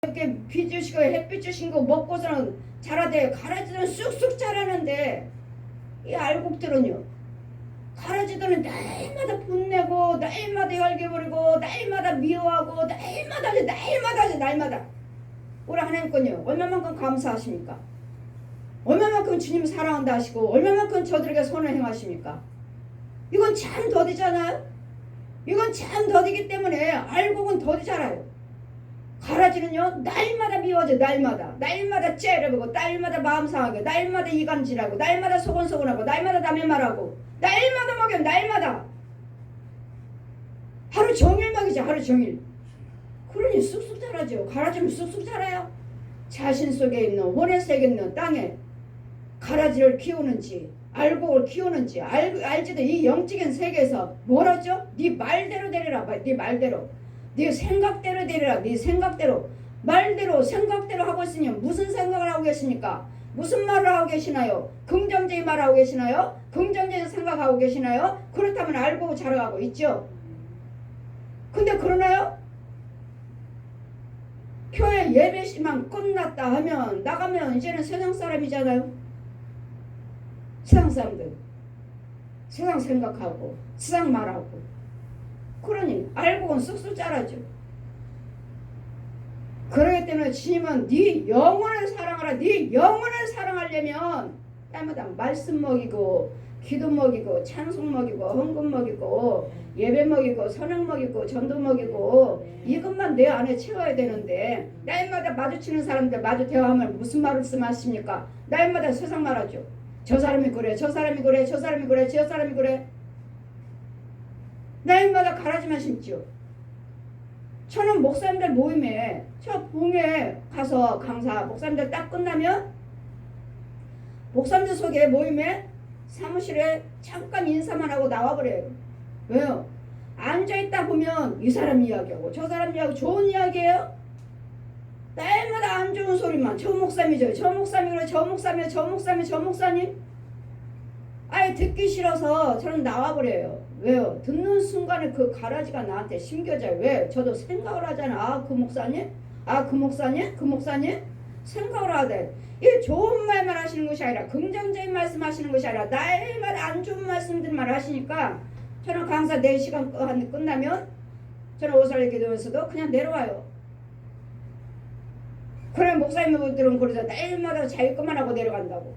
이렇게 비 주시고 햇빛 주신 거 먹고서는 자라대 가라지는 쑥쑥 자라는데 이 알곡들은요 가라지들은 날마다 분내고 날마다 열개버리고 날마다 미워하고 날마다 우리 하나님께요 얼마만큼 감사하십니까? 얼마만큼 주님 사랑한다 하시고 얼마만큼 저들에게 선을 행하십니까? 이건 참 더디잖아요. 이건 참 더디기 때문에 알곡은 더디 자라요. 가라지는요 날마다 미워져. 날마다 째려보고 날마다 마음 상하게 날마다 이간질하고 날마다 소곤소곤하고 날마다 남의 말하고 날마다 먹여. 날마다 하루 종일 먹이죠. 하루 종일. 그러니 쑥쑥 자라죠. 가라지는 쑥쑥 자라요. 자신 속에 있는 혼의 세계 있는 땅에 가라지를 키우는지 알곡을 키우는지 알지도 이 영적인 세계에서 뭐라죠? 네 말대로 되리라. 네 말대로 네 생각대로 되리라. 네 생각대로 말대로 생각대로 하고 있으니 무슨 생각을 하고 계십니까? 무슨 말을 하고 계시나요? 긍정적인 말을 하고 계시나요? 긍정적인 생각하고 계시나요? 그렇다면 알고 자라가고 있죠. 근데 그러나요? 교회 예배시만 끝났다 하면 나가면 이제는 세상 사람이잖아요. 세상 사람들 세상 생각하고 세상 말하고 그러니 알고는 쑥쑥 자라죠. 그러기 때문에 주님은 네 영혼을 사랑하라. 네 영혼을 사랑하려면 때마다 말씀 먹이고 기도 먹이고 찬송 먹이고 헌금 먹이고 예배 먹이고 선행 먹이고 전도 먹이고 이것만 내 안에 채워야 되는데 날마다 마주치는 사람들 마주 대화하면 무슨 말씀하십니까? 날마다 세상 말하죠. 저 사람이 그래 저 사람이 그래 저 사람이 그래 저 사람이 그래 날마다 가라지만 심죠. 저는 목사님들 모임에 저 봉에 가서 강사 목사님들 딱 끝나면 목사님들 속에 모임에 사무실에 잠깐 인사만 하고 나와버려요. 왜요? 앉아있다 보면 이 사람 이야기하고 저 사람 이야기하고 좋은 이야기예요. 날마다 안 좋은 소리만 저 목사님이죠. 저 목사님 그래 저 목사님 저 목사님 저 목사님 아예 듣기 싫어서 저는 나와버려요. 왜요? 듣는 순간에 그 가라지가 나한테 심겨져요. 왜? 저도 생각을 하잖아. 아 그 목사님? 아 그 목사님? 그 목사님? 생각을 하되 이 좋은 말만 하시는 것이 아니라 긍정적인 말씀 하시는 것이 아니라 날마다 안 좋은 말씀들만 하시니까 저는 강사 4시간 끝나면 저는 오살리 기도에서도 그냥 내려와요. 그래 목사님들은 그러죠. 날마다 자기 것만 하고 내려간다고.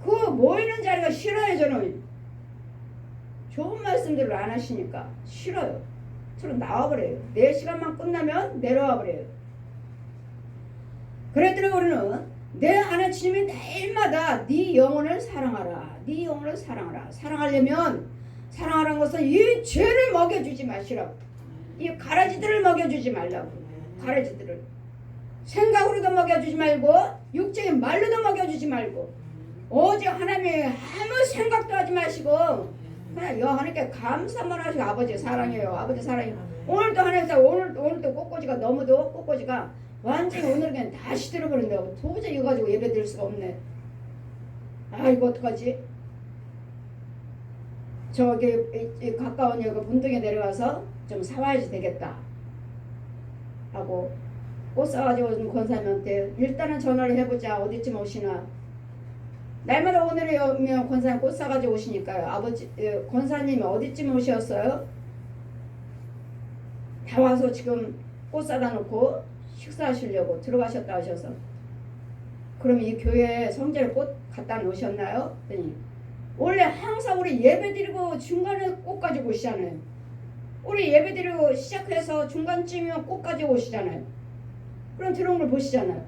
그 모이는 자리가 싫어요. 저는 좋은 말씀들을 안 하시니까 싫어요. 저는 나와버려요. 4시간만 끝나면 내려와버려요. 그랬더니 우리는 내 안에 주님이 날마다 네 영혼을 사랑하라. 네 영혼을 사랑하라. 사랑하려면 사랑하라는 것은 이 죄를 먹여주지 마시라고. 이 가라지들을 먹여주지 말라고. 가라지들을 생각으로도 먹여주지 말고 육적인 말로도 먹여주지 말고 오직 하나님의 아무 생각도 하지 마시고 그냥 하나님께 감사만 하시고 아버지 사랑해요. 아버지 사랑해요. 오늘도 하나님께서 오늘도 꽃꽂이가 너무도 꽃꽂이가 완전히 오늘 그냥 다시 들어버린다고. 도저히 이거 가지고 예배 드릴 수가 없네. 아 이거 어떡하지? 저기 가까운 여기 분동에 내려가서 좀 사와야지 되겠다 하고 꽃 사가지고 온 권사님한테 일단은 전화를 해보자. 어디쯤 오시나. 날마다 오늘에 오면 권사님 꽃 사가지고 오시니까요. 아버지 권사님이 어디쯤 오셨어요? 다 와서 지금 꽃 사다 놓고 식사하시려고 들어가셨다 하셔서 그럼 이 교회에 성전에 꽃 갖다 놓으셨나요? 그랬더니 원래 항상 우리 예배 드리고 중간에 꽃 가지고 오시잖아요. 우리 예배 드리고 시작해서 중간쯤이면 꽃 가지고 오시잖아요. 그럼 들어온 걸 보시잖아요.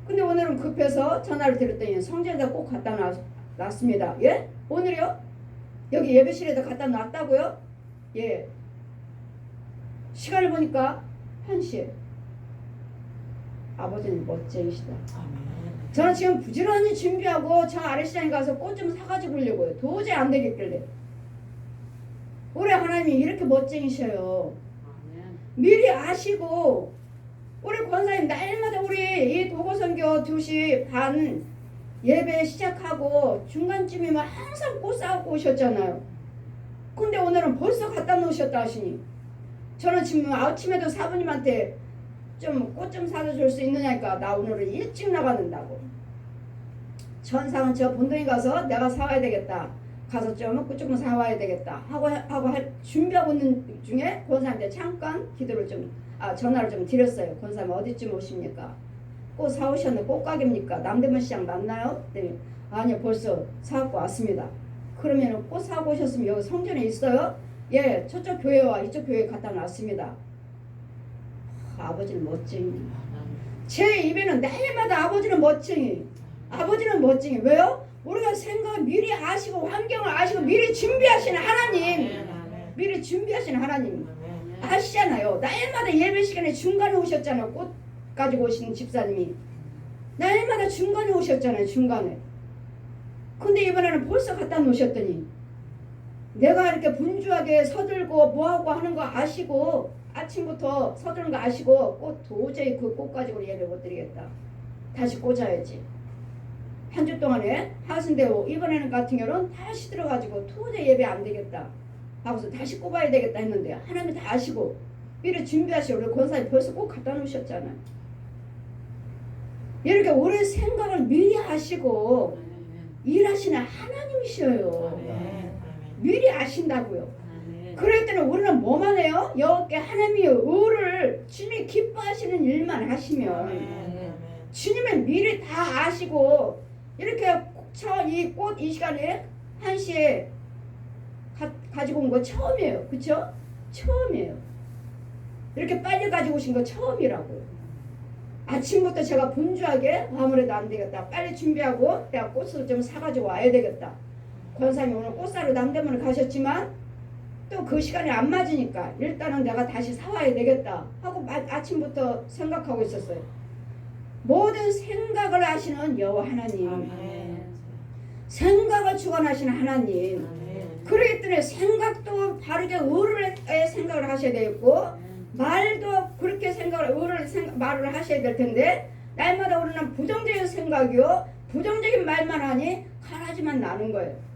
근데 오늘은 급해서 전화를 드렸더니 성전에다 꼭 갖다 놨습니다. 예? 오늘이요? 여기 예배실에다 갖다 놨다고요? 예. 시간을 보니까 1시에. 아버지는 멋쟁이시다. 저는 지금 부지런히 준비하고 저 아래시장에 가서 꽃 좀 사가지고 오려고요. 도저히 안 되겠길래. 우리 하나님이 이렇게 멋쟁이셔요. 미리 아시고 우리 권사님 날마다 우리 이 도고선교 2시 반 예배 시작하고 중간쯤이면 항상 꽃 사갖고 오셨잖아요. 근데 오늘은 벌써 갖다 놓으셨다 하시니 저는 지금 아침에도 사부님한테 꽃 좀 사다 줄 수 있느냐니까 나 오늘은 일찍 나가는다고. 천상은 저 본동에 가서 내가 사와야 되겠다. 가서 꽃 좀 사와야 되겠다. 하고 준비하고 있는 중에 권사한테 잠깐 전화를 좀 드렸어요. 권사님 어디쯤 오십니까? 꽃 사오셨네. 꽃가게입니까? 남대문 시장 맞나요? 그랬더니 아니요 벌써 사갖고 왔습니다. 그러면 꽃 사고 오셨으면 여기 성전에 있어요? 예, 저쪽 교회와 이쪽 교회 갖다 놨습니다. 아버지는 멋쟁이. 제 입에는 날마다 아버지는 멋쟁이. 아버지는 멋쟁이. 왜요? 우리가 생각 미리 아시고 환경을 아시고 미리 준비하시는 하나님. 미리 준비하시는 하나님. 아시잖아요. 날마다 예배 시간에 중간에 오셨잖아요. 꽃 가지고 오시는 집사님이. 날마다 중간에 오셨잖아요. 중간에. 근데 이번에는 벌써 갖다 놓으셨더니 내가 이렇게 분주하게 서들고 뭐하고 하는 거 아시고 아침부터 서두른 거 아시고 도저히 그 꽃 가지고 예배 못 드리겠다. 다시 꽂아야지. 한 주 동안에 하신대고 이번에는 같은 경우는 다시 들어가지고 도저히 예배 안 되겠다 하고서 다시 꼽아야 되겠다 했는데 하나님 다 아시고 미리 준비하시고 우리 권사님 벌써 꼭 갖다 놓으셨잖아요. 이렇게 우리 생각을 미리 하시고 일하시는 하나님이셔요. 미리 아신다고요. 그럴 때는 우리는 뭐만 해요? 여호와께 하나님의 의를 주님이 기뻐하시는 일만 하시면 주님은 미리 다 아시고 이렇게 이 꽃 이 시간에 1시에 가지고 온 거 처음이에요. 그쵸? 처음이에요. 이렇게 빨리 가지고 오신 거 처음이라고요. 아침부터 제가 분주하게 아무래도 안 되겠다. 빨리 준비하고 내가 꽃을 좀 사가지고 와야 되겠다. 권사님 오늘 꽃 사러 남대문을 가셨지만 또 그 시간이 안 맞으니까 일단은 내가 다시 사와야 되겠다 하고 아침부터 생각하고 있었어요. 모든 생각을 하시는 여호와 하나님. 아멘. 생각을 주관하시는 하나님. 아멘. 그러기 때문에 생각도 바르게 의를 생각을 하셔야 되겠고 말도 그렇게 말을 하셔야 될 텐데 날마다 우리는 부정적인 생각이요 부정적인 말만 하니 가라지만 나는 거예요.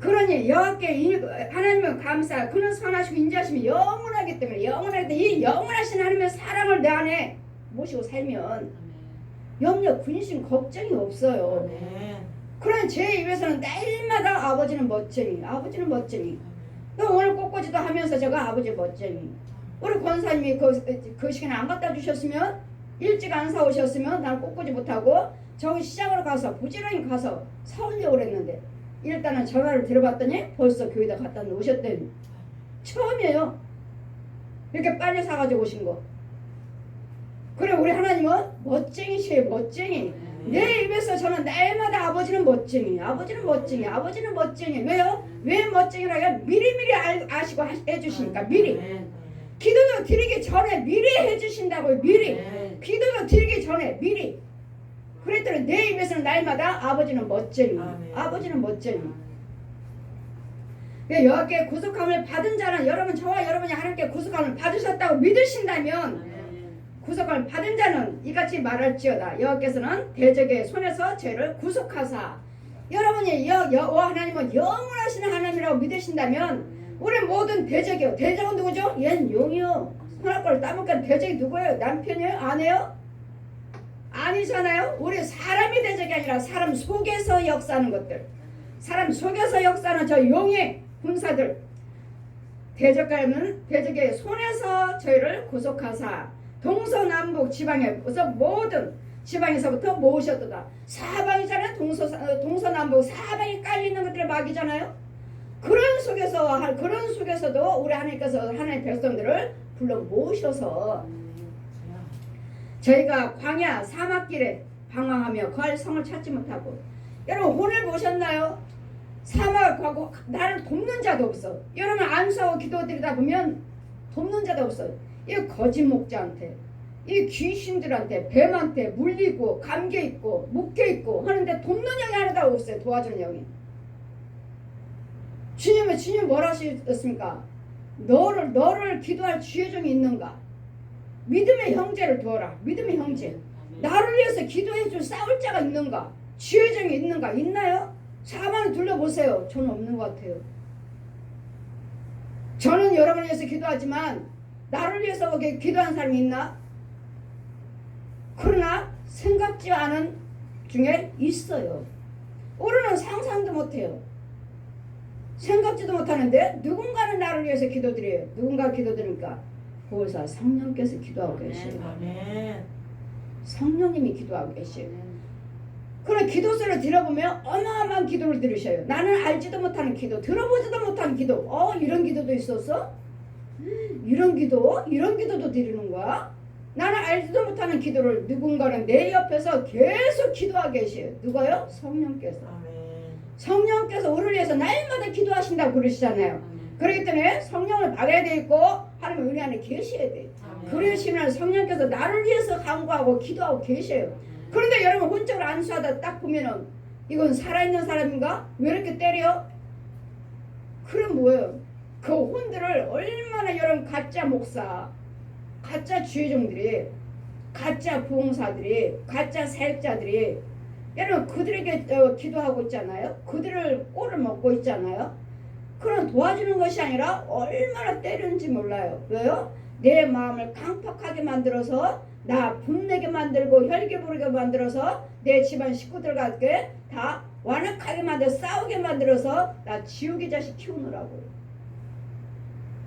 그러니 여호와께 하나님은 감사 그는 선하시고 인자하심이 영원하기 때문에 이 영원하신 하나님의 사랑을 내 안에 모시고 살면 염려 근심 걱정이 없어요. 그러니 제 입에서는 날마다 아버지는 멋쟁이 또 오늘 꽃꽂이도 하면서 제가 아버지 멋쟁이 우리 권사님이 그 시간에 안 갖다 주셨으면 일찍 안 사오셨으면 난 꽃꽂이 못하고 저기 시장으로 가서 부지런히 가서 사오려고 그랬는데 일단은 전화를 들어봤더니 벌써 교회에다 갖다 놓으셨더니 처음이에요. 이렇게 빨리 사가지고 오신 거. 그래 우리 하나님은 멋쟁이시에요. 멋쟁이. 내 입에서 저는 날마다 아버지는 멋쟁이. 왜요? 왜 멋쟁이라고? 미리미리 아시고 해주시니까 미리. 기도도 드리기 전에 미리 해주신다고요. 미리. 기도도 드리기 전에 미리. 그랬더니 내 입에서는 날마다 아버지는 멋쟁이. 아버지는 멋쟁이. 여호와께 구속함을 받은 자는 여러분 저와 여러분이 하나님께 구속함을 받으셨다고 믿으신다면 구속함을 받은 자는 이같이 말할지어다. 여호와께서는 대적의 손에서 죄를 구속하사 여러분이 여호와 하나님은 영원하신 하나님이라고 믿으신다면 우리 모든 대적이요. 대적은 누구죠? 얜 용이요. 손할 걸 따먹게 대적이 누구예요? 남편이에요? 아내요? 아니잖아요. 우리 사람이 대적이 아니라 사람 속에서 역사하는 것들. 사람 속에서 역사하는 저 용의 군사들. 대적가는 대적의 손에서 저희를 구속하사 동서남북 지방에서 모든 지방에서부터 모으셨도다. 사방이잖아요. 동서남북 사방이 깔려있는 것들의 막이잖아요. 그런 속에서도 우리 하나님께서 하나님의 백성들을 불러 모으셔서 저희가 광야 사막길에 방황하며 거할 성을 찾지 못하고 여러분 오늘 보셨나요? 사막하고 나를 돕는 자도 없어. 여러분 안수하고 기도드리다 보면 돕는 자도 없어. 이 거짓 목자한테 이 귀신들한테 뱀한테 물리고 감겨있고 묶여있고 하는데 돕는 영이 하나도 없어요. 도와주는 영이. 주님 뭐라 하셨습니까? 너를 기도할 주여종이 있는가? 믿음의 형제를 두어라. 믿음의 형제. 나를 위해서 기도해줄 싸울 자가 있는가? 주여종이 있는가? 있나요? 사방을 둘러보세요. 저는 없는 것 같아요. 저는 여러분을 위해서 기도하지만 나를 위해서 기도한 사람이 있나? 그러나 생각지 않은 중에 있어요. 우리는 상상도 못해요. 생각지도 못하는데 누군가는 나를 위해서 기도드려요. 누군가 기도드리니까 보혜사 성령께서 기도하고 계셔요. 아멘. 성령님이 기도하고 계셔요. 그런 기도서를 들어보면 어마어마한 기도를 들으셔요. 나는 알지도 못하는 기도, 들어보지도 못한 기도. 이런 기도도 있었어? 이런 기도? 이런 기도도 드리는 거야? 나는 알지도 못하는 기도를 누군가는 내 옆에서 계속 기도하고 계셔요. 누가요? 성령께서. 아멘. 성령께서 우리를 위해서 날마다 기도하신다고 그러시잖아요. 그렇기 때문에 성령을 받아야 돼 있고 하나님 은혜 안에 계셔야 돼. 아멘. 그러시면 성령께서 나를 위해서 간구하고 기도하고 계셔요. 그런데 여러분 혼적을 안수하다 딱 보면은 이건 살아있는 사람인가? 왜 이렇게 때려? 그럼 뭐예요? 그 혼들을 얼마나 여러분 가짜 목사, 가짜 주의종들이, 가짜 부흥사들이, 가짜 사역자들이 여러분 그들에게 기도하고 있잖아요. 그들을 꼴을 먹고 있잖아요. 그런 도와주는 것이 아니라 얼마나 때리는지 몰라요. 왜요? 내 마음을 강팍하게 만들어서 나 분내게 만들고 혈기 부르게 만들어서 내 집안 식구들과 다 완악하게 만들어 싸우게 만들어서 나 지옥의 자식 키우느라고요.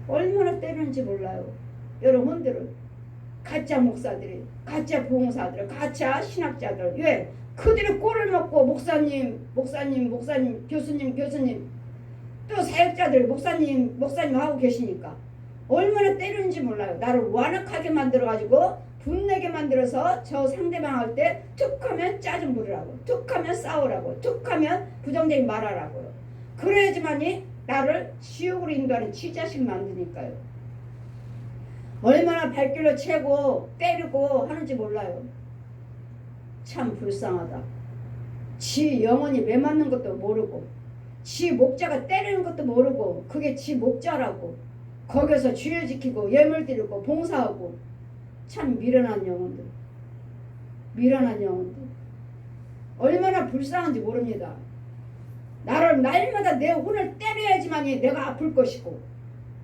얼마나 때리는지 몰라요. 여러분들은 가짜 목사들이, 가짜 부흥사들, 가짜 신학자들, 왜? 그들의 꼴을 먹고 교수님, 또 사역자들 목사님 하고 계시니까 얼마나 때리는지 몰라요. 나를 완악하게 만들어가지고 분내게 만들어서 저 상대방 할 때 툭하면 짜증 부르라고, 툭하면 싸우라고, 툭하면 부정적인 말하라고요. 그래야지만이 나를 지옥으로 인도하는 지자식 만드니까요. 얼마나 발길로 채고 때리고 하는지 몰라요. 참 불쌍하다. 지 영혼이 매 맞는 것도 모르고 지 목자가 때리는 것도 모르고 그게 지 목자라고 거기서 주여 지키고 예물 드리고 봉사하고 참 미련한 영혼들, 미련한 영혼들 얼마나 불쌍한지 모릅니다. 나를 날마다 내 혼을 때려야지만이 내가 아플 것이고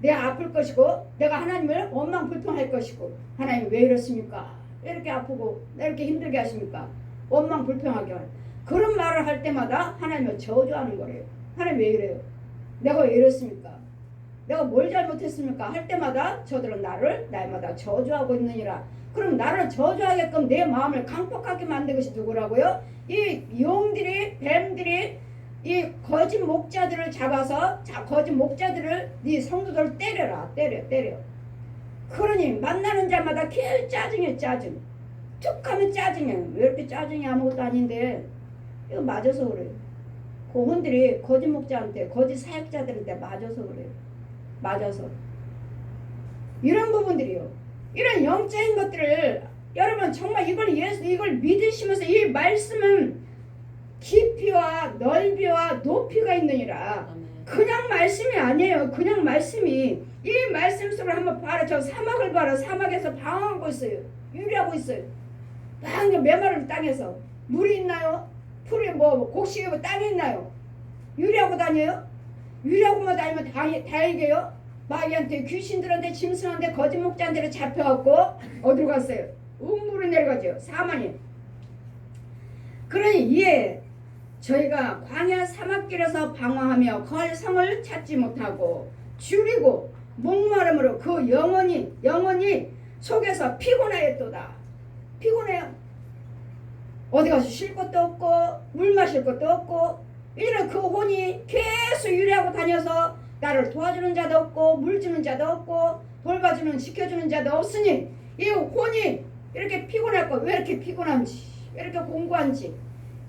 내가 하나님을 원망불평할 것이고 하나님 왜 이렇습니까? 왜 이렇게 아프고 왜 이렇게 힘들게 하십니까? 원망불평하게 하는 그런 말을 할 때마다 하나님을 저주하는 거래요. 하나님 왜 이래요? 내가 왜 이랬습니까? 내가 뭘 잘못했습니까? 할 때마다 저들은 나를 날마다 저주하고 있느니라. 그럼 나를 저주하게끔 내 마음을 강팍하게 만든 것이 누구라고요? 이 용들이, 뱀들이 이 거짓 목자들을 잡아서 거짓 목자들을 네 성도들을 때려라. 때려. 그러니 만나는 자마다 계속 짜증해. 툭하면 짜증해. 왜 이렇게 짜증이 아무것도 아닌데 이거 맞아서 그래요. 그 혼들이 거짓 목자한테 거짓 사역자들한테 맞아서 그래요. 맞아서 이런 부분들이요. 이런 영적인 것들을 여러분 정말 이걸 믿으시면서 이 말씀은 깊이와 넓이와 높이가 있느니라. 그냥 말씀이 아니에요. 그냥 말씀이 이 말씀 속을 한번 봐라. 저 사막을 봐라. 사막에서 방황하고 있어요. 유리하고 있어요. 방황 메마른 땅에서 물이 있나요? 풀이 곡식이 땅이 있나요? 유리하고 다녀요? 유리하고만 다니면 다행이에요. 마귀한테 귀신들한테 짐승한테 거짓 목자한테 잡혀갖고 어디로 갔어요? 음부로 내려가죠. 사망이. 그러니 이에 저희가 광야 사막길에서 방황하며 거할 성을 찾지 못하고 줄이고 목마름으로 그 영혼이 속에서 피곤하였도다. 피곤해요. 어디 가서 쉴 것도 없고 물 마실 것도 없고 이런 그 혼이 계속 유리하고 다녀서 나를 도와주는 자도 없고 물 주는 자도 없고 돌봐주는 지켜주는 자도 없으니 이 혼이 이렇게 피곤할 거 왜 이렇게 피곤한지 왜 이렇게 공부한지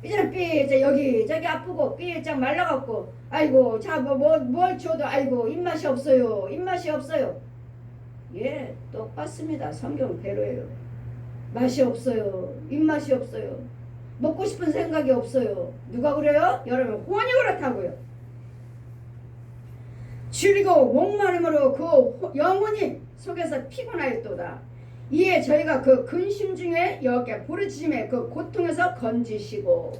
이제는 삐져 여기저기 아프고 삐쩍 말라갖고 아이고 자 뭘 줘도 아이고 입맛이 없어요. 예 똑같습니다. 성경 대로예요. 맛이 없어요. 입맛이 없어요. 먹고 싶은 생각이 없어요. 누가 그래요? 여러분 혼이 그렇다고요. 줄이고 목마름으로 그 영혼이 속에서 피곤하였도다. 이에 저희가 그 근심 중에 여기에 부르짖음의 그 고통에서 건지시고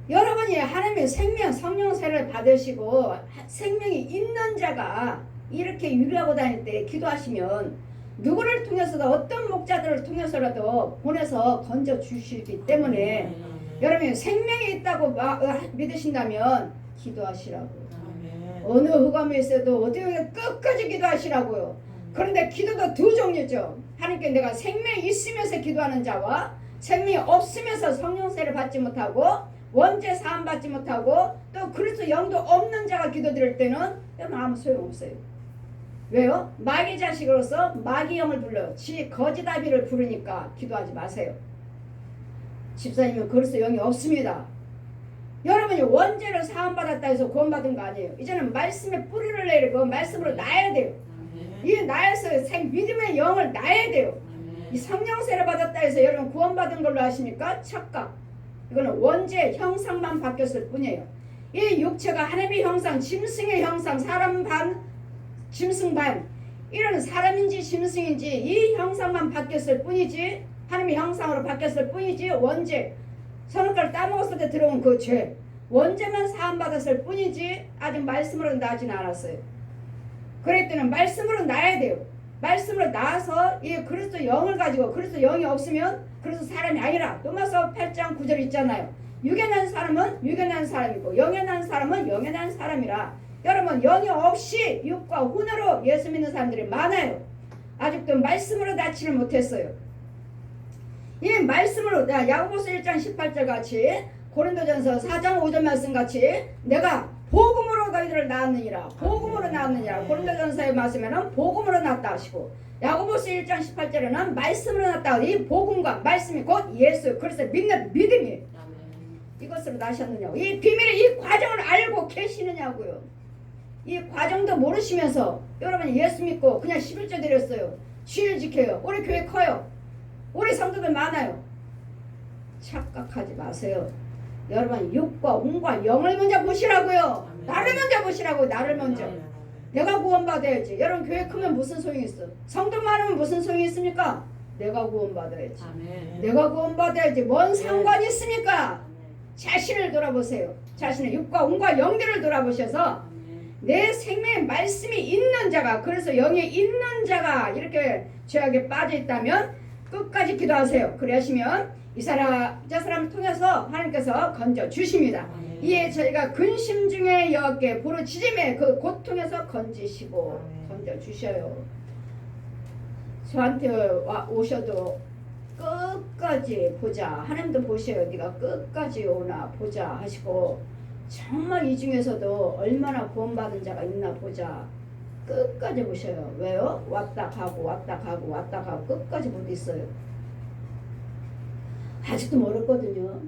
여러분이 하나님의 생명 성령세를 받으시고 생명이 있는 자가 이렇게 유리하고 다닐 때 기도하시면 누구를 통해서도 어떤 목자들을 통해서라도 보내서 건져 주시기 때문에 여러분이 생명이 있다고 믿으신다면 기도하시라고. 어느 흑암에 있어도 어떻게 끝까지 기도하시라고요. 그런데 기도도 두 종류죠. 하나님께 내가 생명이 있으면서 기도하는 자와 생명이 없으면서 성령세를 받지 못하고 원죄 사함 받지 못하고 또 그리스도 영도 없는 자가 기도드릴 때는 아무 소용없어요. 왜요? 마귀 자식으로서 마귀 영을 불러 지 거짓아비를 부르니까 기도하지 마세요. 집사님은 그리스도 영이 없습니다. 여러분이 원죄를 사함받았다 해서 구원받은 거 아니에요. 이제는 말씀에 뿌리를 내리고 말씀으로 낳아야 돼요. 이 낳아서 믿음의 영을 낳아야 돼요. 이 성령세를 받았다 해서 여러분 구원받은 걸로 아십니까? 착각. 이거는 원죄 형상만 바뀌었을 뿐이에요. 이 육체가 하나님의 형상, 짐승의 형상, 사람 반, 짐승 반, 이런 사람인지 짐승인지 이 형상만 바뀌었을 뿐이지, 하나님의 형상으로 바뀌었을 뿐이지, 원죄 선악과를 따먹었을 때 들어온 그 죄, 원죄만 사함받았을 뿐이지 아직 말씀으로 나진 않았어요. 그럴 때는 말씀으로 나야 돼요. 말씀으로 나와서 이 그리스도 영을 가지고, 그리스도 영이 없으면 그리스도 사람이 아니라, 로마서 8장 9절 있잖아요. 육에 난 사람은 육에 난 사람이고 영에 난 사람은 영에 난 사람이라. 여러분, 영이 없이 육과 혼으로 예수 믿는 사람들이 많아요. 아직도 말씀으로 낳지를 못했어요. 이 말씀으로, 야고보서 1장 18절 같이, 고린도전서 4장 5절 말씀 같이 내가 복음으로 너희들을 낳았느니라, 복음으로 낳았느니라. 고린도전서의 말씀에는 복음으로 낳았다 하시고, 야고보서 1장 18절에는 말씀으로 낳았다. 이 복음과 말씀이 곧 예수 그리스도 믿는 믿음이 이것으로 낳으셨느냐고. 이 비밀의 이 과정을 알고 계시느냐고요. 이 과정도 모르시면서 여러분이 예수 믿고 그냥 11조 드렸어요. 주일 지켜요. 우리 교회 커요. 우리 성도들 많아요. 착각하지 마세요. 여러분, 육과 혼과 영을 먼저 보시라고요. 나를 먼저 보시라고. 나를 먼저. 내가 구원받아야지. 여러분, 교회 크면 무슨 소용이 있어? 성도 많으면 무슨 소용이 있습니까? 내가 구원받아야지. 내가 구원받아야지. 뭔 상관이 있습니까? 자신을 돌아보세요. 자신의 육과 혼과 영들을 돌아보셔서 내 생명의 말씀이 있는 자가, 그래서 영에 있는 자가 이렇게 죄악에 빠져 있다면 끝까지 기도하세요. 그러시면 이 사람 저 사람을 통해서 하나님께서 건져 주십니다. 이에 저희가 근심 중에 여호와께 부르짖음에 그 고통에서 건지시고 건져 주셔요. 저한테 오셔도 끝까지 보자. 하나님도 보셔요. 네가 끝까지 오나 보자 하시고, 정말 이 중에서도 얼마나 구원받은 자가 있나 보자. 끝까지 보셔요. 왜요? 왔다 가고 왔다 가고 왔다 가고 끝까지 못 있어요. 아직도 멀었거든요.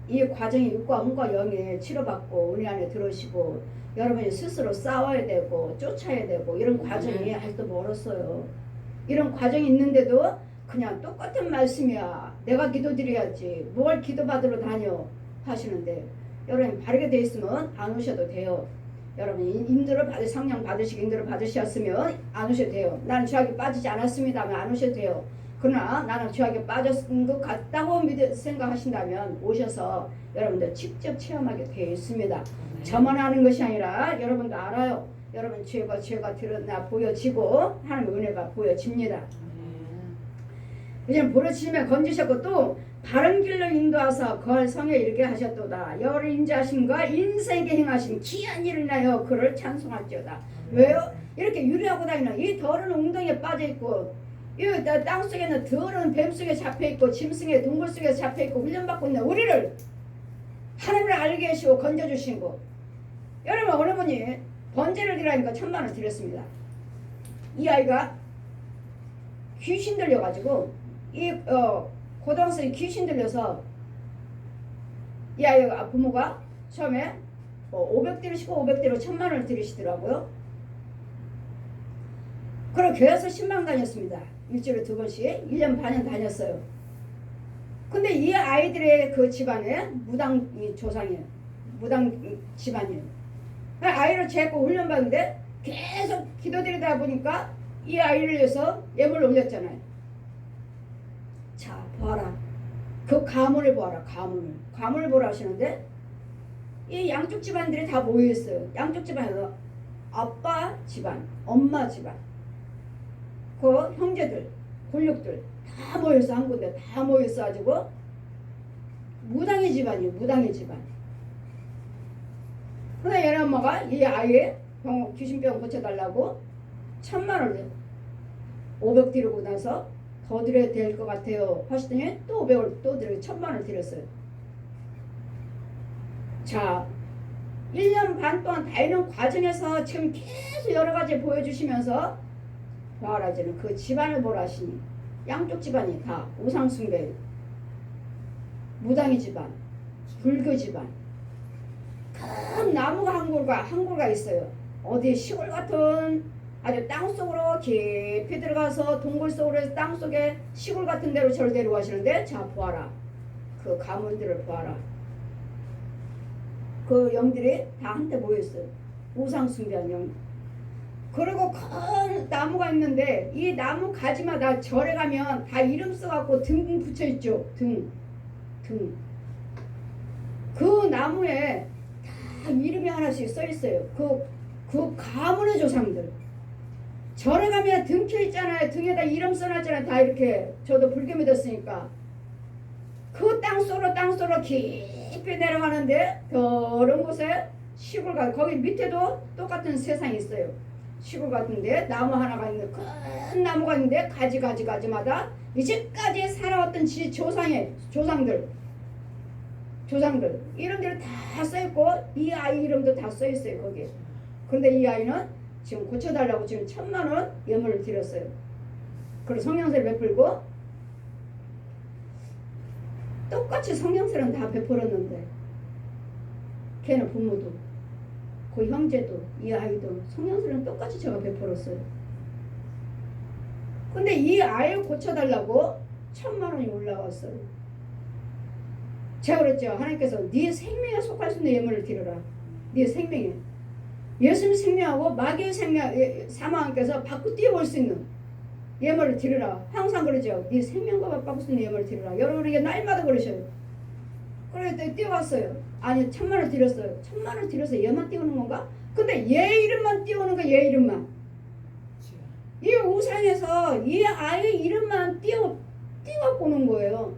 이 과정이 육과 혼과 영에 치료받고 은혜 안에 들어오시고 여러분이 스스로 싸워야 되고 쫓아야 되고 이런 과정이 아직도 멀었어요. 이런 과정이 있는데도 그냥 똑같은 말씀이야. 내가 기도드려야지. 뭘 기도받으러 다녀 하시는데, 여러분 바르게 돼 있으면 안 오셔도 돼요. 여러분 인도를 성령 받으시고 인도를 받으셨으면 안 오셔도 돼요. 나는 죄악에 빠지지 않았습니다면 안 오셔도 돼요. 그러나 나는 죄악에 빠졌은 것 같다고 생각하신다면 오셔서 여러분들 직접 체험하게 되어 있습니다. 저만 아는 것이 아니라 여러분도 알아요. 여러분 죄가 드러나 보여지고 하나님의 은혜가 보여집니다. 이제는 보여지면 건지셨고 또 바른 길로 인도하사 거할 성에 이르게 하셨도다. 여를 인자하심과 인생에게 행하심 귀한 일을 인하여 그를 찬송할지어다. 왜요? 이렇게 유리하고 다니는 이 더러운 웅덩이에 빠져있고 이 땅속에는 더러운 뱀 속에 잡혀있고 짐승의 동굴 속에 잡혀있고 훈련받고 있는 우리를 하나님을 알게 하시고 건져주시고, 여러분 어느 분이 번제를 드리라니까 1,000만 원 드렸습니다. 이 아이가 귀신 들려가지고 이 고등학생이 귀신 들려서 이 아이 부모가 처음에 500 드리시고 500대로 1,000만 원을 드리시더라고요. 그리고 교회에서 신방 다녔습니다. 일주일에 2번씩 1년 반은 다녔어요. 근데 이 아이들의 그 집안에 무당 조상이에요. 무당 집안이에요. 아이를 재고 훈련받는데 계속 기도드리다 보니까 이 아이를 위해서 예물을 올렸잖아요. 자, 봐라. 그 가문을 봐라. 가문을 보라 하시는데 이 양쪽 집안들이 다 모여있어요. 양쪽 집안에서 아빠 집안, 엄마 집안, 그 그 형제들, 권력들 다 모였어. 한 군데 다 모였어 가지고 무당의 집안이에요. 무당의 집안. 근데 얘네 엄마가 이 아이의 귀신병 고쳐달라고 1,000만 원을 500 드리고 나서 더 드려야 될 것 같아요 하시더니 또 500을 또 드리고 1,000만 원을 드렸어요. 자, 1년 반 동안 다니는 과정에서 지금 계속 여러 가지 보여주시면서 봐라 이제는 그 집안을 보라 하시니 양쪽 집안이 다 우상숭배, 무당의 집안, 불교 집안. 큰 나무가 한 그루가 있어요. 어디 시골 같은 아주 땅속으로 깊이 들어가서 동굴 속으로 해서 땅속에 시골 같은 데로 저를 데려가시는데 자 보아라. 그 가문들을 보아라. 그 영들이 다 한테 모였어요. 우상숭배한 영. 그리고 큰 나무가 있는데 이 나무 가지마다 절에 가면 다 이름 써갖고 등 붙여있죠. 등. 그 나무에 다 이름이 하나씩 써있어요. 그 가문의 조상들. 절에 가면 등 켜있잖아요. 등에다 이름 써놨잖아요. 다 이렇게. 저도 불교 믿었으니까. 그 땅속으로 깊이 내려가는데 더러운 곳에 시골 가 거기 밑에도 똑같은 세상이 있어요. 시골 같은데 나무 하나가 있는데 큰 나무가 있는데 가지마다 이제까지 살아왔던 조상들 이름들이 다 써있고 이 아이 이름도 다 써있어요 거기에. 그런데 이 아이는 지금 고쳐달라고 지금 1,000만 원 예물을 드렸어요. 그리고 성령세를 베풀고 똑같이 성령세는 다 베풀었는데 걔는 부모도 그 형제도 이 아이도 성령세는 똑같이 제가 베풀었어요. 근데 이 아이를 고쳐달라고 1,000만 원이 올라왔어요. 제가 그랬죠. 하나님께서 네 생명에 속할 수 있는 예물을 드려라. 네 생명에. 예수님 생명하고 마귀의 생명 사망께서 바꾸 띄워올 수 있는 예물을 드리라. 항상 그러죠. 네 생명과 바꿀 수 있는 예물을 드리라. 여러분에게 날마다 그러셔요. 그래서 띄워왔어요. 아니 1,000만 원 드렸어요. 1,000만 원 드려서 얘만 띄우는 건가? 근데 얘 이름만 띄우는 거야. 얘 이름만. 이 우상에서 이 아이 이름만 띄워 보는 거예요.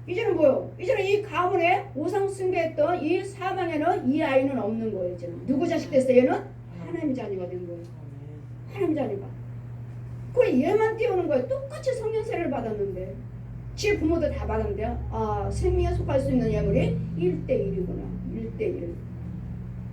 이제는 뭐요? 이제는 이 가문에 우상 숭배했던 이 사방에는 이 아이는 없는 거예요. 이제는 누구 자식 됐어요? 얘는 하나님 자녀가 된 거예요. 하나님 자녀가. 그래 얘만 띄우는 거예요. 똑같이 성령세를 받았는데 지 부모도 다 받았는데요. 아 생명에 속할 수 있는 예물이 1:1이구나. 1:1.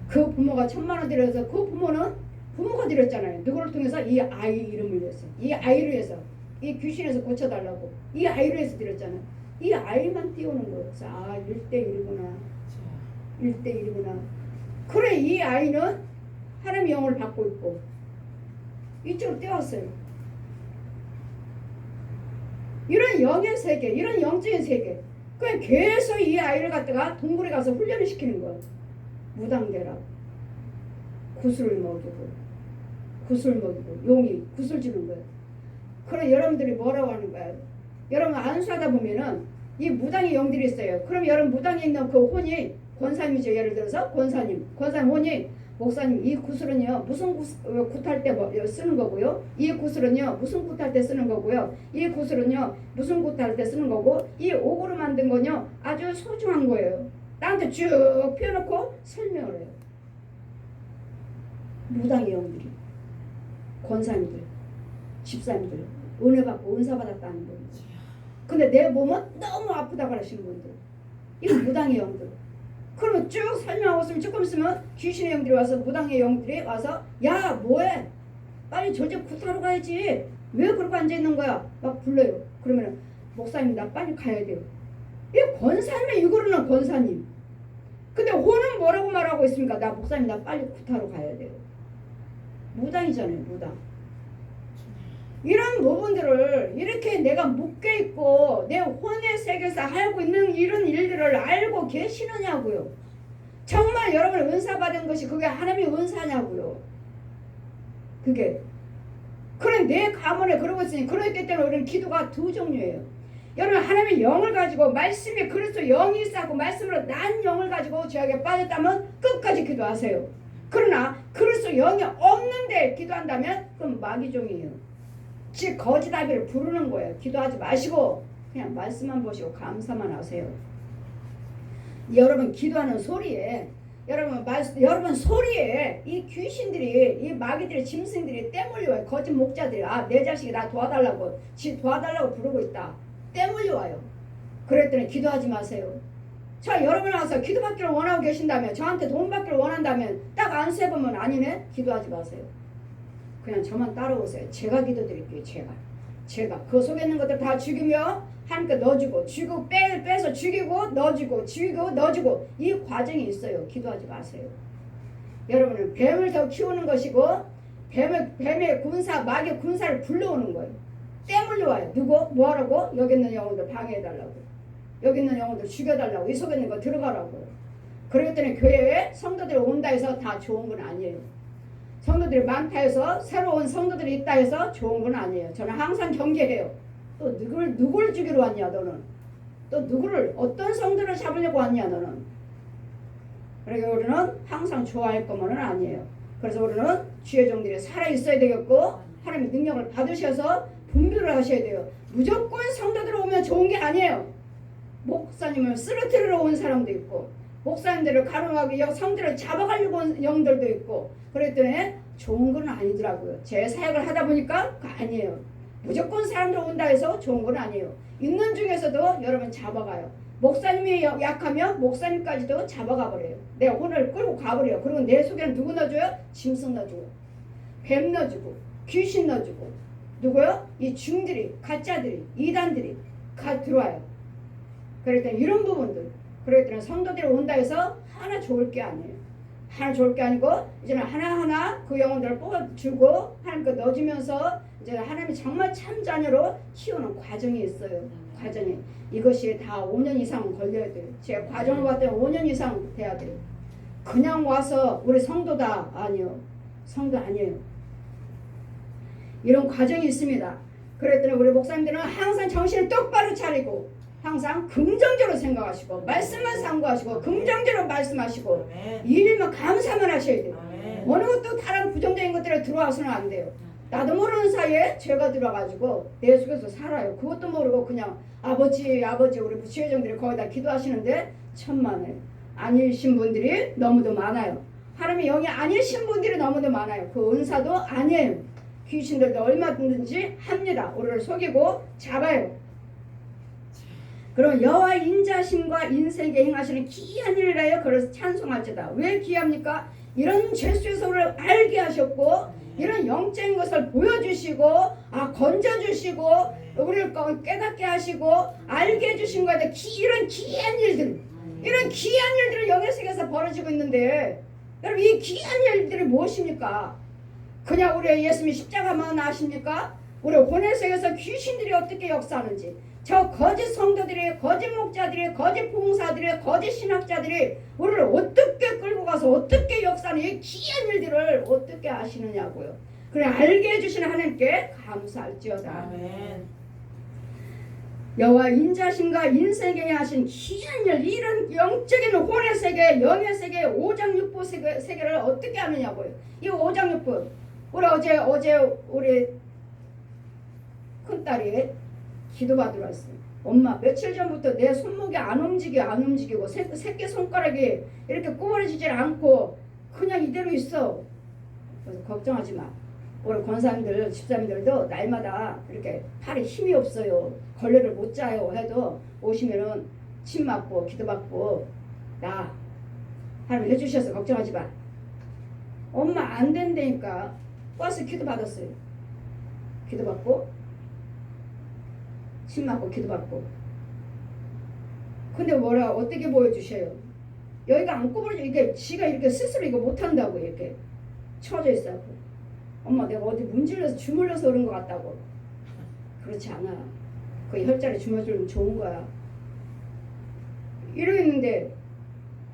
그 부모가 1,000만 원 드려서 그 부모는 부모가 드렸잖아요. 누구를 통해서? 이 아이 이름을 위해서. 이 아이를 위해서. 이 귀신에서 고쳐달라고. 이 아이를 위해서 드렸잖아요. 이 아이만 띄우는 거예요. 아 1:1이구나. 1:1이구나. 그래 이 아이는 하나님의 영을 받고 있고 이쪽으로 띄웠어요. 이런 영의 세계, 이런 영적인 세계. 그냥 계속 이 아이를 갖다가 동굴에 가서 훈련을 시키는 거예요. 무당되라. 구슬을 먹이고 용이 구슬 주는 거예요. 그럼 여러분들이 뭐라고 하는 거예요? 여러분 안수하다 보면은 이 무당의 영들이 있어요. 그럼 여러분 무당에 있는 그 혼이 권사님이죠. 예를 들어서 권사님 혼이 목사님 이 구슬은요 무슨 굿할 때 쓰는 거고요. 이 구슬은요 무슨 굿할 때 쓰는 거고요. 이 구슬은요 무슨 굿할 때 쓰는 거고 이 옥으로 만든 건요 아주 소중한 거예요. 나한테 쭉 펴놓고 설명을 해요. 무당의 영들이 권사님들 집사님들 은혜 받고 은사 받았다는 거예요. 근데 내 몸은 너무 아프다고 하시는 분들 이건 무당의 영들. 그러면 쭉 설명하고 있으면 조금 있으면 귀신의 영들이 와서 무당의 영들이 와서 야 뭐해 빨리 저 집 구타로 가야지 왜 그러고 앉아있는 거야 막 불러요. 그러면 목사님 나 빨리 가야 돼요. 이 권사님의 이거로는 권사님. 근데 혼은 뭐라고 말하고 있습니까? 나 목사님 나 빨리 구타로 가야 돼요. 무당이잖아요. 무당. 이런 부분들을 이렇게 내가 묶여있고 내 혼의 세계에서 하고 있는 이런 일들을 알고 계시느냐고요. 정말 여러분 은사 받은 것이 그게 하나님의 은사냐고요. 그게 그래 내 가문에 그러고 있으니 그렇기 때문에 우리는 기도가 두 종류예요. 여러분 하나님의 영을 가지고 말씀에 그리스도 영이 있고 말씀으로 난 영을 가지고 죄악에 빠졌다면 끝까지 기도하세요. 그러나 그리스도 영이 없는데 기도한다면 그건 마귀종이에요. 즉 거짓아비를 부르는 거예요. 기도하지 마시고 그냥 말씀만 보시고 감사만 하세요. 여러분 기도하는 소리에 여러분 소리에 이 귀신들이 이 마귀들이 짐승들이 떼몰려와요. 거짓 목자들이 내 자식이 나 도와달라고 도와달라고 부르고 있다. 떼몰려와요. 그랬더니 기도하지 마세요. 자 여러분 와서 기도받기를 원하고 계신다면 저한테 도움 받기를 원한다면 딱 안수해보면 아니네. 기도하지 마세요. 그냥 저만 따라오세요. 제가 기도드릴게요. 제가 그 속에 있는 것들 다 죽이며 하나님께 넣어주고 죽이고 빼서 죽이고 넣어주고 죽이고 넣어주고 이 과정이 있어요. 기도하지 마세요. 여러분은 뱀을 더 키우는 것이고 뱀의 군사 마귀 군사를 불러오는 거예요. 떼물려와요. 누구? 뭐하라고? 여기 있는 영혼들 방해해달라고. 여기 있는 영혼들 죽여달라고. 이 속에 있는 거 들어가라고요. 그랬더니 교회에 성도들이 온다 해서 다 좋은 건 아니에요. 성도들이 많다 해서 새로운 성도들이 있다 해서 좋은 건 아니에요. 저는 항상 경계해요. 또 누굴 죽이러 왔냐 너는. 또 누구를 어떤 성도를 잡으려고 왔냐 너는. 그러니까 우리는 항상 좋아할 것만은 아니에요. 그래서 우리는 주의 종들이 살아있어야 되겠고 하나님의 능력을 받으셔서 분별을 하셔야 돼요. 무조건 성도들 오면 좋은 게 아니에요. 목사님을 쓰러뜨리러 온 사람도 있고 목사님들을 가로막기 성들을 잡아가려고 온 영들도 있고 그랬더니 좋은 건 아니더라고요. 제 사역을 하다 보니까 아니에요. 무조건 사람들 온다 해서 좋은 건 아니에요. 있는 중에서도 여러분 잡아가요. 목사님이 약하면 목사님까지도 잡아가 버려요. 내가 오늘 끌고 가버려요. 그리고 내 속에는 누구 넣어줘요? 짐승 넣어주고 뱀 넣어주고 귀신 넣어주고 누구요? 이 중들이 가짜들이 이단들이 들어와요. 그랬더니 이런 부분들 그랬더니 성도들이 온다 해서 하나 좋을 게 아니에요. 하나 좋을 게 아니고 이제는 하나하나 그 영혼들을 뽑아주고 하나님께 넣어주면서 이제 하나님이 정말 참 자녀로 키우는 과정이 있어요. 과정이 이것이 다 5년 이상 걸려야 돼요. 제 과정을 봤더니 5년 이상 돼야 돼요. 그냥 와서 우리 성도다 아니요. 성도 아니에요. 이런 과정이 있습니다. 그랬더니 우리 목사님들은 항상 정신을 똑바로 차리고 항상 긍정적으로 생각하시고 말씀만 상고하시고 긍정적으로 말씀하시고 일만 감사만 하셔야 돼요. 어느 것도 다른 부정적인 것들에 들어와서는 안 돼요. 나도 모르는 사이에 죄가 들어가지고 내 속에서 살아요. 그것도 모르고 그냥 아버지 우리 지혜정들이 거기다 기도하시는데 천만에 아니신 분들이 너무도 많아요. 하나님의 영이 아니신 분들이 너무도 많아요. 그 은사도 아니에요. 귀신들도 얼마든지 합니다. 우리를 속이고 잡아요. 그럼 여호와 인자심과 인생에 행하시는 귀한 일이라요. 그래서 찬송할지다. 왜 귀합니까? 이런 죄수에서 우리를 알게 하셨고 이런 영적인 것을 보여주시고 건져주시고 우리를 깨닫게 하시고 알게 해주신 거에 대해 이런 귀한 일들 이런 귀한 일들을 영의 세계에서 벌어지고 있는데 여러분 이 귀한 일들이 무엇입니까? 그냥 우리 예수님이 십자가만 아십니까? 우리 혼의 세계에서 귀신들이 어떻게 역사하는지 저 거짓 성도들이 거짓 목자들이 거짓 봉사들이 거짓 신학자들이 우리를 어떻게 끌고 가서 어떻게 역사하는 이 귀한 일들을 어떻게 아시느냐고요. 그래 알게 해주시는 하나님께 감사할지어다. 아멘. 여호와 인자심과 인생에 하신 귀한 일 이런 영적인 혼의 세계 영의 세계 오장육부 세계를 어떻게 하느냐고요. 이 오장육부 우리 어제 우리 큰딸이 기도받으러 왔어요. 엄마 며칠 전부터 내 손목이 안 움직이고 새끼 손가락이 이렇게 구부러지질 않고 그냥 이대로 있어. 그래서 걱정하지 마. 우리 권사님들 집사님들도 날마다 이렇게 팔에 힘이 없어요. 걸레를 못 짜요 해도 오시면은 침 맞고 기도받고 나 하나님 해주셔서 걱정하지 마. 엄마 안 된다니까 와서 기도받았어요. 기도받고 침 맞고 기도받고. 근데 어떻게 보여주셔요? 여기가 안 구부러져. 이게 지가 이렇게 스스로 이거 못한다고 이렇게 처져 있어요. 엄마 내가 어디 문질러서 주물러서 그런 것 같다고. 그렇지 않아. 그 혈자리 주물주면 좋은 거야. 이러고 있는데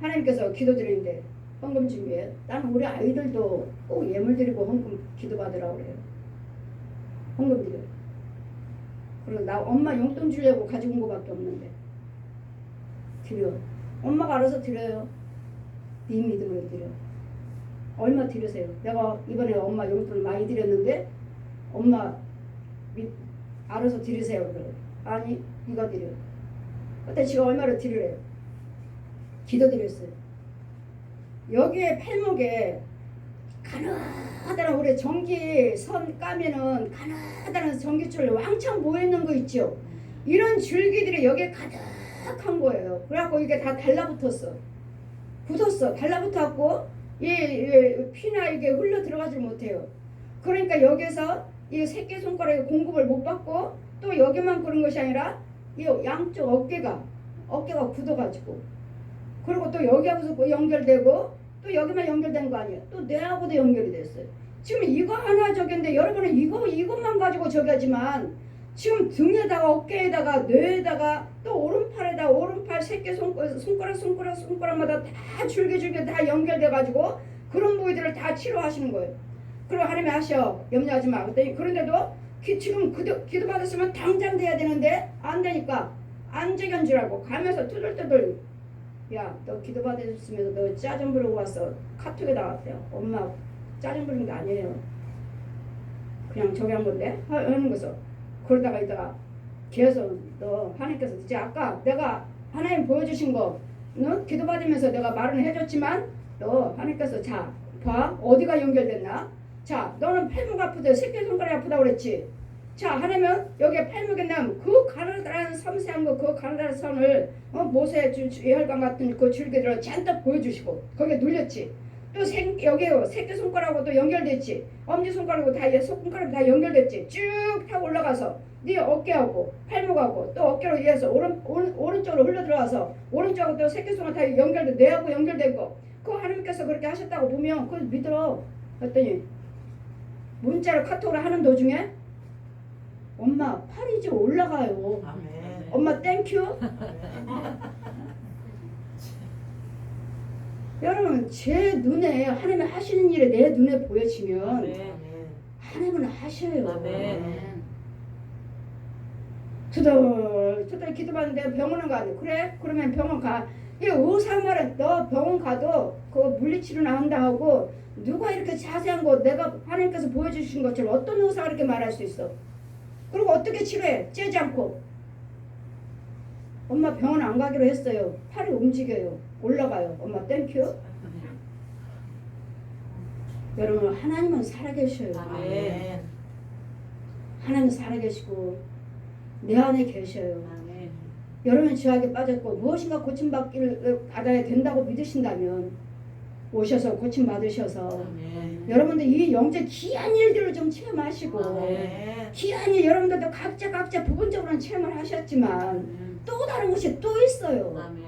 하나님께서 기도드리는데 헌금 준비해. 나는 우리 아이들도 꼭 예물 드리고 헌금 기도받으라고 그래요. 헌금 드려. 그리고 나 엄마 용돈 주려고 가지고 온 거밖에 없는데 드려. 엄마가 알아서 드려요. 네 믿음으로 드려. 얼마 드리세요. 내가 이번에 엄마 용돈을 많이 드렸는데 엄마 알아서 드리세요. 그래. 아니 이거 드려. 그때 지가 얼마를 드리래요. 기도 드렸어요. 여기에 팔목에 가느다란 우리 전기선 까면은 가느다란 전기줄 왕창 모여있는 거 있죠. 이런 줄기들이 여기에 가득한 거예요. 그래갖고 이게 다 달라붙었어. 붙었어. 달라붙었고 이 피나 이게 흘러 들어가질 못해요. 그러니까 여기서 이 새끼손가락에 공급을 못 받고 또 여기만 그런 것이 아니라 이 양쪽 어깨가 굳어가지고 그리고 또 여기하고도 연결되고 또 여기만 연결된 거 아니에요. 또 뇌하고도 연결이 됐어요. 지금 이거 하나 저기인데 여러분은 이것만 가지고 저기 하지만 지금 등에다가 어깨에다가 뇌에다가 또 오른팔 손가락마다 다 줄기 다 연결돼 가지고 그런 부위들을 다 치료하시는 거예요. 그리고 하나님이 하셔. 염려하지 마. 그런데도 지금 기도 받았으면 당장 돼야 되는데 안 되니까 안재견 줄 알고 가면서 투덜투덜 야, 너 기도 받았으면서 너 짜증 부르고 왔어. 카톡에 나왔대요. 엄마 짜증 부르는 게 아니에요. 그냥 저기 한 건데 하는 거죠. 그러다가 있다가 계속 너 하나님께서 이제 아까 내가 하나님 보여주신 거 너 기도 받으면서 내가 말은 해줬지만 너 하나님께서 자 봐 어디가 연결됐나? 자 너는 팔목 아프다 새끼손가락이 아프다고 그랬지. 자 하나면 여기에 팔목에 남 그 가느다란 섬세한 거 그 가느다란 선을 모세 혈관 같은 그 줄기들을 잔뜩 보여주시고 거기에 눌렸지. 또 여기 새끼손가락하고도 연결됐지. 엄지손가락하고 다 손가락 다 연결됐지. 쭉 타고 올라가서 네 어깨하고 팔목하고 또 어깨로 이어서 오른쪽으로 흘러 들어와서 오른쪽하고 또 새끼손가락 다 연결돼 뇌하고 연결된 거. 그거 하나님께서 그렇게 하셨다고 보면 그걸 믿어. 그랬더니 문자를 카톡으로 하는 도중에 엄마 팔이 이제 올라가요. 아멘. 엄마 땡큐. 여러분 제 눈에 하나님이 하시는 일이 내 눈에 보여지면 하나님은 하셔요. 아멘. 투덜 기도받는데 병원은 가도 그래? 그러면 병원 가. 이 의사 말은 너 병원 가도 그 물리치료 나온다 하고 누가 이렇게 자세한 거 내가 하나님께서 보여주신 것처럼 어떤 의사가 이렇게 말할 수 있어? 그리고 어떻게 치료해? 째지 않고. 엄마 병원 안 가기로 했어요. 팔이 움직여요. 올라가요. 엄마 땡큐. 여러분 하나님은 살아계셔요. 아멘. 하나님 살아계시고 내 안에 계셔요. 아멘. 여러분 죄악에 빠졌고 무엇인가 고침받기를 받아야 된다고 믿으신다면 오셔서 고침받으셔서 아멘. 여러분들 이 영적 귀한 일들을 좀 체험하시고 아멘. 귀한 일 여러분들도 각자 부분적으로는 체험을 하셨지만 또 다른 것이 또 있어요. 아멘.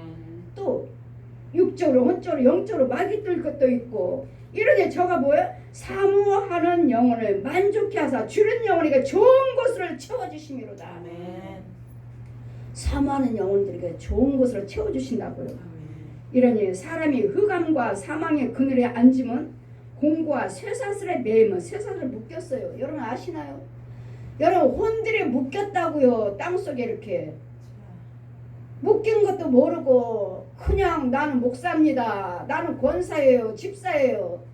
또 육적으로 혼적으로 영적으로 막이 뜰 것도 있고 이러니 저가 뭐예요? 사모하는 영혼을 만족케 하사 주는 영혼에게 좋은 것을 채워주심이로다. 아멘. 사모하는 영혼들에게 좋은 것을 채워주신다고요. 아멘. 이러니 사람이 흑암과 사망의 그늘에 앉으면 공고와 쇠사슬에 매이면 쇠사슬을 묶였어요. 여러분 아시나요? 여러분 혼들이 묶였다고요. 땅속에 이렇게 묶인 것도 모르고 그냥 나는 목사입니다. 나는 권사예요. 집사예요.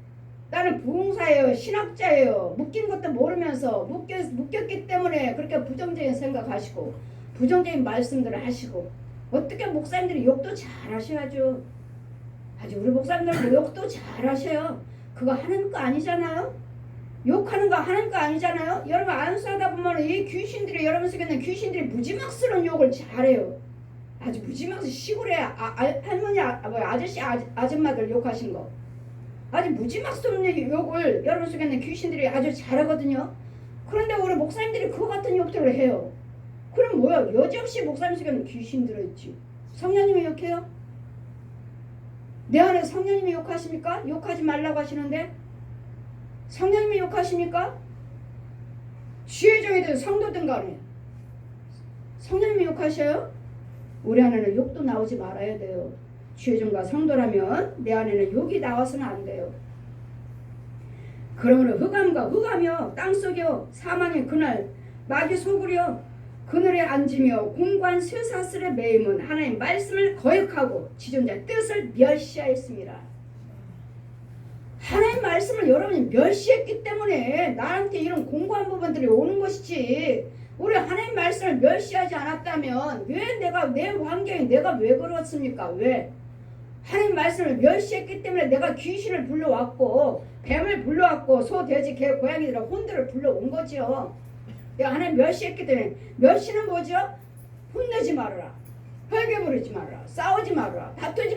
나는 부흥사예요. 신학자예요. 묶인 것도 모르면서 묶였기 때문에 그렇게 부정적인 생각하시고 부정적인 말씀들을 하시고 어떻게 목사님들이 욕도 잘 하셔야죠. 아주 우리 목사님들 욕도 잘 하셔요. 그거 하는 거 아니잖아요. 욕하는 거 하는 거 아니잖아요. 여러분 안수하다 보면 이 귀신들이 여러분 속에 있는 귀신들이 무지막스러운 욕을 잘해요. 아주 무지막스 시골에 할머니 아저씨 아줌마들 욕하신 거 아주 무지막스러운 욕을 여러분 속에 있는 귀신들이 아주 잘하거든요. 그런데 우리 목사님들이 그거 같은 욕들을 해요. 그럼 뭐야? 여지없이 목사님 속에 있는 귀신 들어있지. 성령님이 욕해요? 내 안에 성령님이 욕하십니까? 욕하지 말라고 하시는데 성령님이 욕하십니까? 지혜정이든 성도든 간에 성령님이 욕하셔요? 우리 안에는 욕도 나오지 말아야 돼요. 지혜정과 성도라면 내 안에는 욕이 나와서는 안 돼요. 그러므로 흑암이요 땅속이요 사망의 그날 마귀 속으려 그늘에 앉으며 공고한 쇠사슬에 매임은 하나님 말씀을 거역하고 지존자 뜻을 멸시하였습니다. 하나님 말씀을 여러분이 멸시했기 때문에 나한테 이런 공고한 부분들이 오는 것이지, 우리 하나님 말씀을 멸시하지 않았다면 왜 내가 내 환경이 내가 왜 그렇습니까? 왜? 하나님 말씀을 멸시했기 때문에 내가 귀신을 불러왔고 뱀을 불러왔고 소, 돼지, 개, 고양이들 혼들을 불러온 거죠. 내가 하나님 멸시했기 때문에. 멸시는 뭐죠? 혼내지 말아라, 혈개 부르지 말아라, 싸우지 말아라, 다투지